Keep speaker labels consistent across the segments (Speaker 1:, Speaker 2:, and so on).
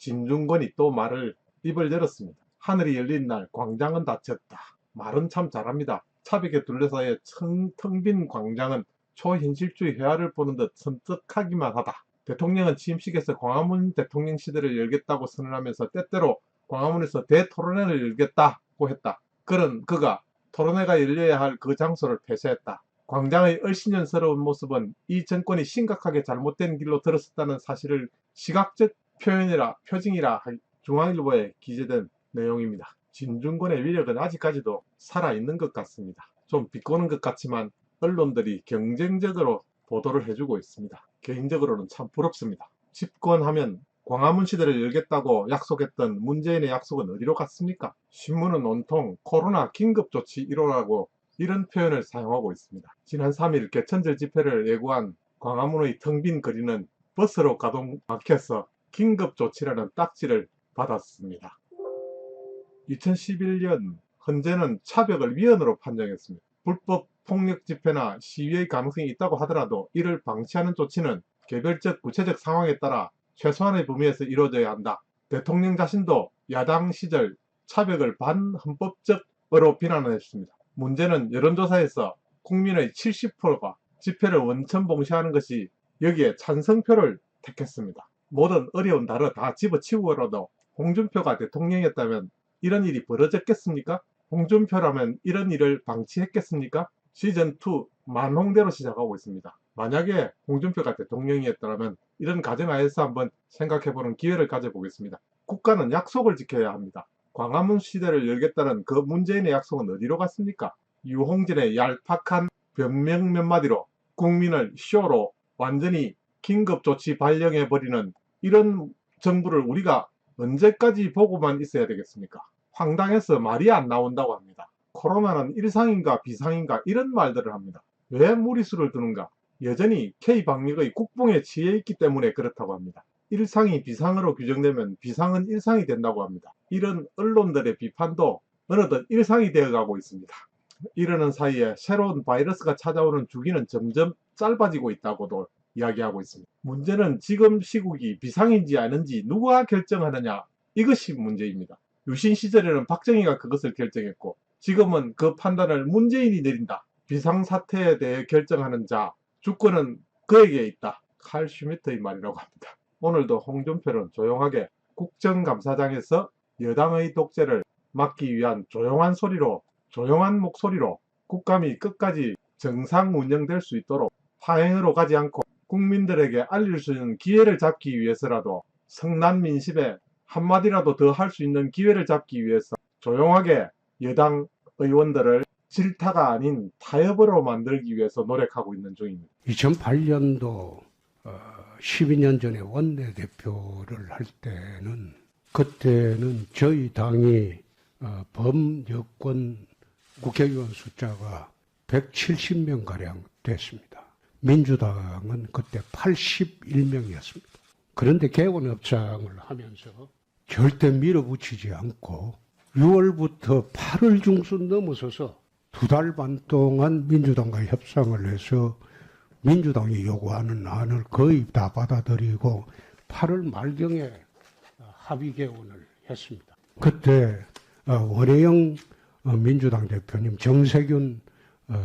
Speaker 1: 진중권이 또 입을 열었습니다. 하늘이 열린 날 광장은 닫혔다. 말은 참 잘합니다. 차벽에 둘러싸여 텅 빈 광장은 초현실주의 회화를 보는 듯 섬뜩하기만 하다. 대통령은 취임식에서 광화문 대통령 시대를 열겠다고 선언하면서 때때로 광화문에서 대토론회를 열겠다고 했다. 그가 토론회가 열려야 할 그 장소를 폐쇄했다. 광장의 얼씬년스러운 모습은 이 정권이 심각하게 잘못된 길로 들어섰다는 사실을 시각적 표징이라 중앙일보에 기재된 내용입니다. 진중권의 위력은 아직까지도 살아있는 것 같습니다. 좀 비꼬는 것 같지만 언론들이 경쟁적으로 보도를 해주고 있습니다. 개인적으로는 참 부럽습니다. 집권하면 광화문 시대를 열겠다고 약속했던 문재인의 약속은 어디로 갔습니까? 신문은 온통 코로나 긴급조치 1호라고 이런 표현을 사용하고 있습니다. 지난 3일 개천절 집회를 예고한 광화문의 텅 빈 거리는 버스로 가동 막혀서 긴급조치라는 딱지를 받았습니다. 2011년 헌재는 차벽을 위헌으로 판정했습니다. 불법 폭력 집회나 시위의 가능성이 있다고 하더라도 이를 방치하는 조치는 개별적 구체적 상황에 따라 최소한의 범위에서 이루어져야 한다. 대통령 자신도 야당 시절 차벽을 반헌법적으로 비난했습니다. 문제는 여론조사에서 국민의 70%가 집회를 원천 봉쇄하는 것이 여기에 찬성표를 택했습니다. 모든 어려운 단어 다 집어치우고라도 홍준표가 대통령이었다면 이런 일이 벌어졌겠습니까? 홍준표라면 이런 일을 방치했겠습니까? 시즌2 만홍대로 시작하고 있습니다. 만약에 홍준표가 대통령이었다면 이런 가정하에서 한번 생각해보는 기회를 가져보겠습니다. 국가는 약속을 지켜야 합니다. 광화문 시대를 열겠다는 그 문재인의 약속은 어디로 갔습니까? 유홍진의 얄팍한 변명 몇 마디로 국민을 쇼로 완전히 긴급조치 발령해버리는 이런 정부를 우리가 언제까지 보고만 있어야 되겠습니까? 황당해서 말이 안 나온다고 합니다. 코로나는 일상인가 비상인가 이런 말들을 합니다. 왜 무리수를 두는가? 여전히 K방역의 국뽕에 취해 있기 때문에 그렇다고 합니다. 일상이 비상으로 규정되면 비상은 일상이 된다고 합니다. 이런 언론들의 비판도 어느덧 일상이 되어가고 있습니다. 이러는 사이에 새로운 바이러스가 찾아오는 주기는 점점 짧아지고 있다고도 이야기하고 있습니다. 문제는 지금 시국이 비상인지 아닌지 누가 결정하느냐, 이것이 문제입니다. 유신 시절에는 박정희가 그것을 결정했고 지금은 그 판단을 문재인이 내린다. 비상사태에 대해 결정하는 자, 주권은 그에게 있다. 칼 슈미트의 말이라고 합니다. 오늘도 홍준표는 조용하게 국정감사장에서 여당의 독재를 막기 위한 조용한 목소리로 국감이 끝까지 정상 운영될 수 있도록 파행으로 가지 않고 국민들에게 알릴 수 있는 기회를 잡기 위해서라도 성난 민심에 한마디라도 더 할 수 있는 기회를 잡기 위해서 조용하게 여당 의원들을 질타가 아닌 타협으로 만들기 위해서 노력하고 있는 중입니다.
Speaker 2: 2008년도 12년 전에 원내대표를 할 때는 그때는 저희 당이 범여권 국회의원 숫자가 170명가량 됐습니다. 민주당은 그때 81명이었습니다. 그런데 개원협상을 하면서 절대 밀어붙이지 않고 6월부터 8월 중순 넘어서서 2달 반 동안 민주당과 협상을 해서 민주당이 요구하는 안을 거의 다 받아들이고 8월 말경에 합의 개원을 했습니다. 그때 원혜영 민주당 대표님, 정세균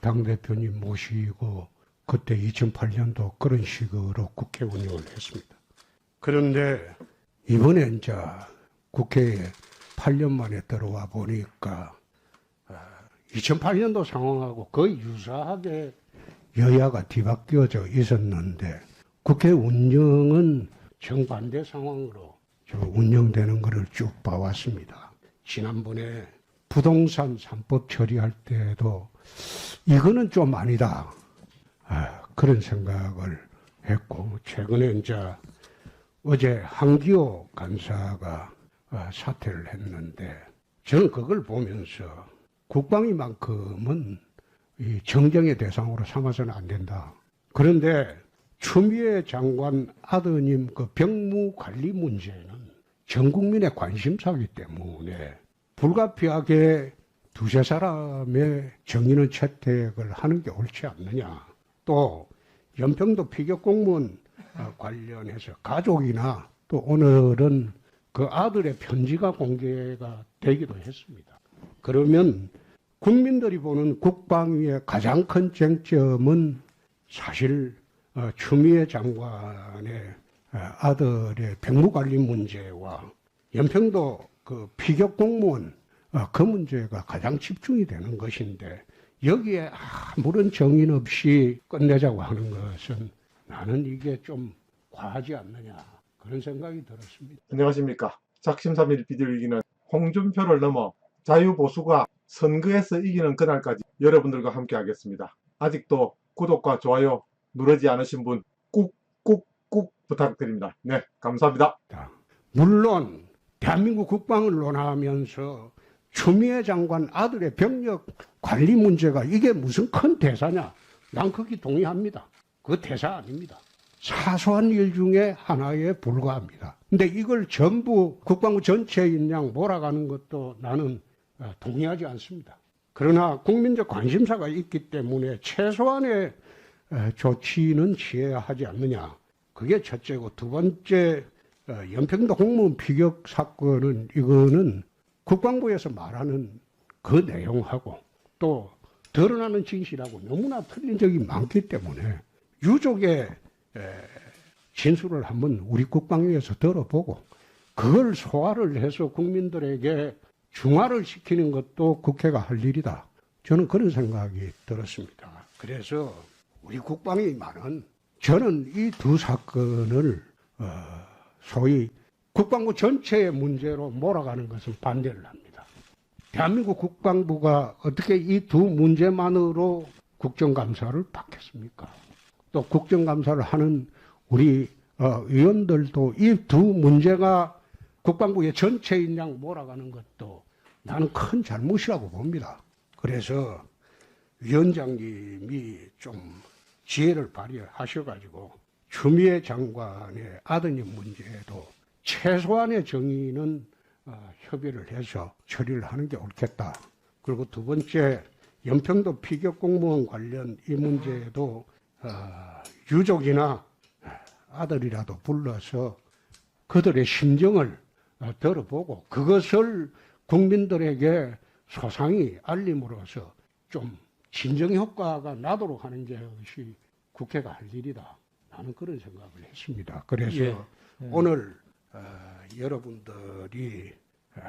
Speaker 2: 당대표님 모시고 그때 2008년도 그런 식으로 국회 운영을 했습니다. 그런데 이번에 이제 국회에 8년 만에 들어와 보니까 2008년도 상황하고 거의 유사하게 여야가 뒤바뀌어져 있었는데 국회 운영은 정반대 상황으로 운영되는 것을 쭉 봐왔습니다. 지난번에 부동산 3법 처리할 때도 이거는 좀 아니다. 그런 생각을 했고, 최근에 이제 어제 한기호 간사가 사퇴를 했는데, 저는 그걸 보면서 국방위만큼은 이 정쟁의 대상으로 삼아서는 안 된다. 그런데 추미애 장관 아드님 그 병무 관리 문제는 전 국민의 관심사이기 때문에 불가피하게 두세 사람의 정의는 채택을 하는 게 옳지 않느냐. 또 연평도 피격 공무원 관련해서 가족이나 또 오늘은 그 아들의 편지가 공개가 되기도 했습니다. 그러면 국민들이 보는 국방위의 가장 큰 쟁점은 사실 추미애 장관의 아들의 병무관리 문제와 연평도 그 피격 공무원 그 문제가 가장 집중이 되는 것인데 여기에 아무런 정인 없이 끝내자고 하는 것은 나는 이게 좀 과하지 않느냐 그런 생각이 들었습니다.
Speaker 1: 안녕하십니까. 작심삼일 비디오이기는 홍준표를 넘어 자유보수가 선거에서 이기는 그날까지 여러분들과 함께 하겠습니다. 아직도 구독과 좋아요 누르지 않으신 분 꾹꾹꾹 부탁드립니다. 네, 감사합니다.
Speaker 2: 물론 대한민국 국방을 논하면서 추미애 장관 아들의 병력 관리 문제가 이게 무슨 큰 대사냐? 난 거기 동의합니다. 그 대사 아닙니다. 사소한 일 중에 하나에 불과합니다. 근데 이걸 전부 국방부 전체인 양 몰아가는 것도 나는 동의하지 않습니다. 그러나 국민적 관심사가 있기 때문에 최소한의 조치는 취해야 하지 않느냐. 그게 첫째고 두 번째 연평도 공무원 피격 사건은 이거는 국방부에서 말하는 그 내용하고 또 드러나는 진실하고 너무나 틀린 적이 많기 때문에 유족의 진술을 한번 우리 국방위에서 들어보고 그걸 소화를 해서 국민들에게 중화를 시키는 것도 국회가 할 일이다. 저는 그런 생각이 들었습니다. 그래서 우리 국방위만은 저는 이 두 사건을 소위 국방부 전체의 문제로 몰아가는 것을 반대를 합니다. 대한민국 국방부가 어떻게 이 두 문제만으로 국정감사를 받겠습니까? 또 국정감사를 하는 우리 의원들도 이 두 문제가 국방부의 전체인 양 몰아가는 것도 나는 큰 잘못이라고 봅니다. 그래서 위원장님이 좀 지혜를 발휘하셔가지고 추미애 장관의 아드님 문제에도 최소한의 정의는 협의를 해서 처리를 하는 게 옳겠다. 그리고 두 번째 연평도 피격 공무원 관련 이 문제에도 유족이나 아들이라도 불러서 그들의 심정을 들어보고 그것을 국민들에게 소상히 알림으로써 좀 진정 효과가 나도록 하는 것이 국회가 할 일이다. 나는 그런 생각을 했습니다. 그래서 오늘 여러분들이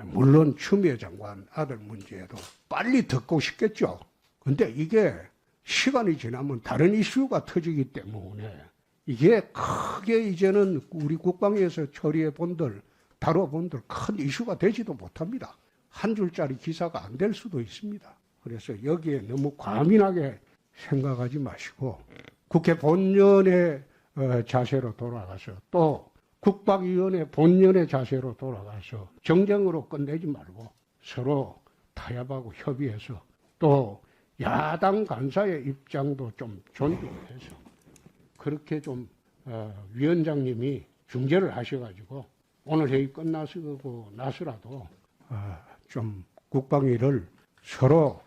Speaker 2: 물론 추미애 장관 아들 문제도 빨리 듣고 싶겠죠. 근데 이게 시간이 지나면 다른 이슈가 터지기 때문에 이게 크게 이제는 우리 국방위에서 처리해 본들 다뤄본들 큰 이슈가 되지도 못합니다. 한 줄짜리 기사가 안 될 수도 있습니다. 그래서 여기에 너무 과민하게 생각하지 마시고 국회 본연의 자세로 돌아가서 또 국방위원회 본연의 자세로 돌아가서 정쟁으로 끝내지 말고 서로 타협하고 협의해서 또 야당 간사의 입장도 좀 존중해서 그렇게 좀 위원장님이 중재를 하셔가지고 오늘 회의 끝나고 나서라도 좀 국방위를 서로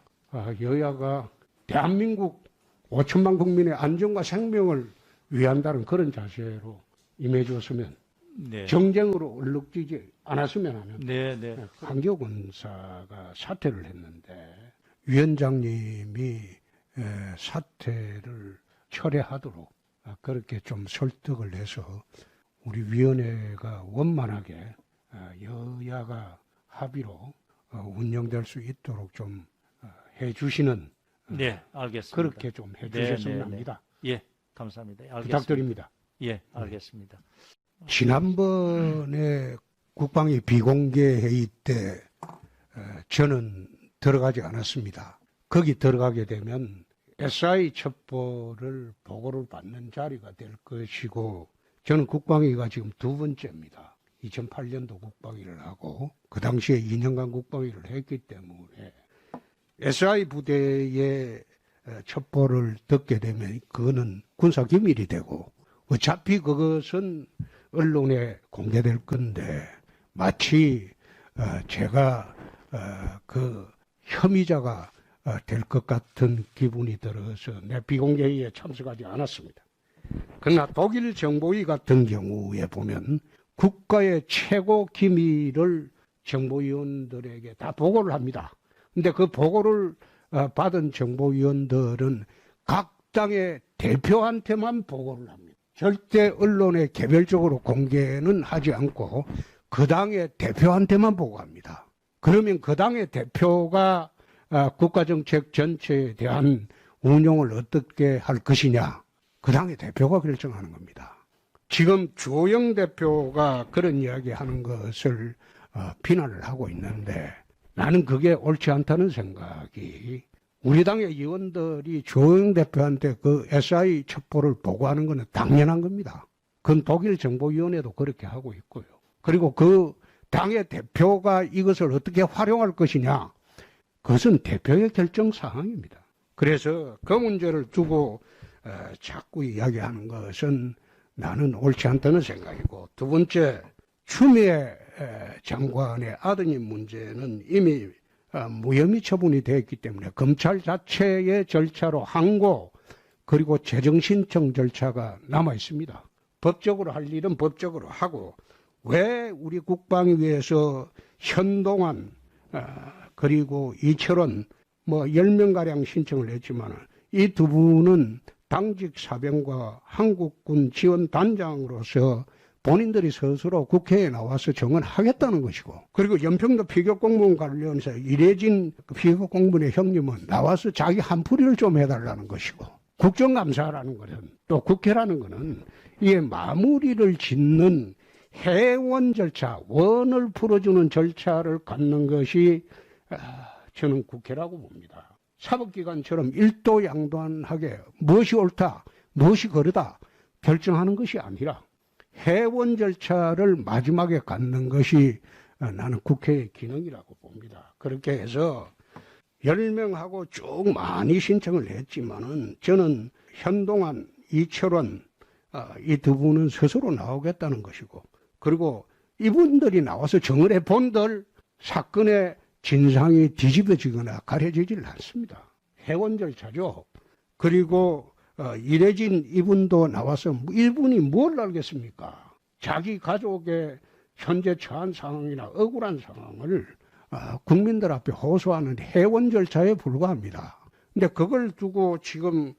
Speaker 2: 여야가 대한민국 5천만 국민의 안전과 생명을 위한다는 그런 자세로 임해줬으면 정쟁으로 얼룩지지 않았으면 하는 한교 군사가 사퇴를 했는데 위원장님이 사퇴를 철회하도록 그렇게 좀 설득을 해서 우리 위원회가 원만하게 여야가 합의로 운영될 수 있도록 좀 해주시는
Speaker 3: 알겠습니다.
Speaker 2: 그렇게 좀 해주셨으면 합니다.
Speaker 3: 예, 감사합니다. 알겠습니다.
Speaker 2: 부탁드립니다.
Speaker 3: 예, 알겠습니다.
Speaker 2: 지난번에 국방위 비공개 회의 때 저는 들어가지 않았습니다. 거기 들어가게 되면 SI 첩보를 보고를 받는 자리가 될 것이고 저는 국방위가 지금 두 번째입니다. 2008년도 국방위를 하고 그 당시에 2년간 국방위를 했기 때문에 SI 부대의 첩보를 듣게 되면 그거는 군사기밀이 되고 어차피 그것은 언론에 공개될 건데 마치 제가 그 혐의자가 될 것 같은 기분이 들어서 내 비공개회의에 참석하지 않았습니다. 그러나 독일 정보위 같은 경우에 보면 국가의 최고 기밀을 정보위원들에게 다 보고를 합니다. 근데 그 보고를 받은 정보위원들은 각 당의 대표한테만 보고를 합니다. 절대 언론에 개별적으로 공개는 하지 않고 그 당의 대표한테만 보고합니다. 그러면 그 당의 대표가 국가정책 전체에 대한 운용을 어떻게 할 것이냐, 그 당의 대표가 결정하는 겁니다. 지금 주호영 대표가 그런 이야기하는 것을 비난을 하고 있는데 나는 그게 옳지 않다는 생각이, 우리 당의 의원들이 주호영 대표한테 그 SI 첩보를 보고하는 것은 당연한 겁니다. 그건 독일 정보위원회도 그렇게 하고 있고요. 그리고 그 당의 대표가 이것을 어떻게 활용할 것이냐, 그것은 대표의 결정 사항입니다. 그래서 그 문제를 두고 자꾸 이야기하는 것은 나는 옳지 않다는 생각이고, 두 번째, 추미애 장관의 아드님 문제는 이미 무혐의 처분이 되었기 때문에 검찰 자체의 절차로 항고 그리고 재정 신청 절차가 남아 있습니다. 법적으로 할 일은 법적으로 하고, 왜 우리 국방위에서 현동안 그리고 이철원 10명가량 신청을 했지만 이 두 분은 당직 사병과 한국군 지원단장으로서 본인들이 스스로 국회에 나와서 정언하겠다는 것이고, 그리고 연평도 피격공무원 관련해서 이래진 피격공무원의 형님은 나와서 자기 한풀이를 좀 해달라는 것이고, 국정감사라는 것은, 또 국회라는 것은 이게 마무리를 짓는 해원 절차, 원을 풀어주는 절차를 갖는 것이 저는 국회라고 봅니다. 사법기관처럼 일도양도하게 무엇이 옳다, 무엇이 그르다 결정하는 것이 아니라 해원 절차를 마지막에 갖는 것이 나는 국회의 기능이라고 봅니다. 그렇게 해서 10명하고 쭉 많이 신청을 했지만은 저는 현동안, 이철원 이 두 분은 스스로 나오겠다는 것이고, 그리고 이분들이 나와서 정을 해본들 사건의 진상이 뒤집어지거나 가려지질 않습니다. 해원 절차죠. 그리고 이래진 이분도 나와서 이분이 뭘 알겠습니까? 자기 가족의 현재 처한 상황이나 억울한 상황을 국민들 앞에 호소하는 해원 절차에 불과합니다. 근데 그걸 두고 지금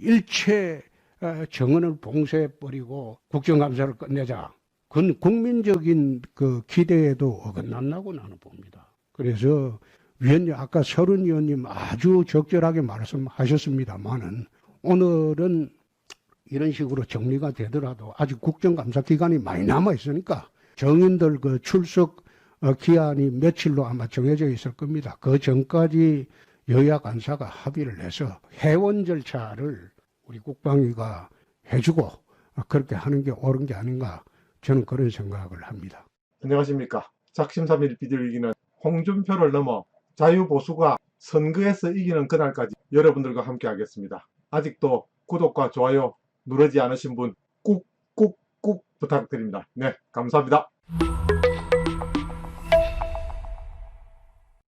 Speaker 2: 일체 정언을 봉쇄해버리고 국정감사를 끝내자, 그건 국민적인 그 기대에도 어긋난다고 나는 봅니다. 그래서 위원님, 아까 서른 의원님 아주 적절하게 말씀하셨습니다만은 오늘은 이런 식으로 정리가 되더라도 아직 국정감사 기간이 많이 남아 있으니까 정인들 그 출석 기한이 며칠로 아마 정해져 있을 겁니다. 그 전까지 여야 간사가 합의를 해서 해원 절차를 우리 국방위가 해주고 그렇게 하는 게 옳은 게 아닌가, 저는 그런 생각을 합니다.
Speaker 1: 안녕하십니까. 작심삼일 비둘기는 홍준표를 넘어 자유보수가 선거에서 이기는 그날까지 여러분들과 함께 하겠습니다. 아직도 구독과 좋아요 누르지 않으신 분 꾹꾹꾹 부탁드립니다. 네, 감사합니다.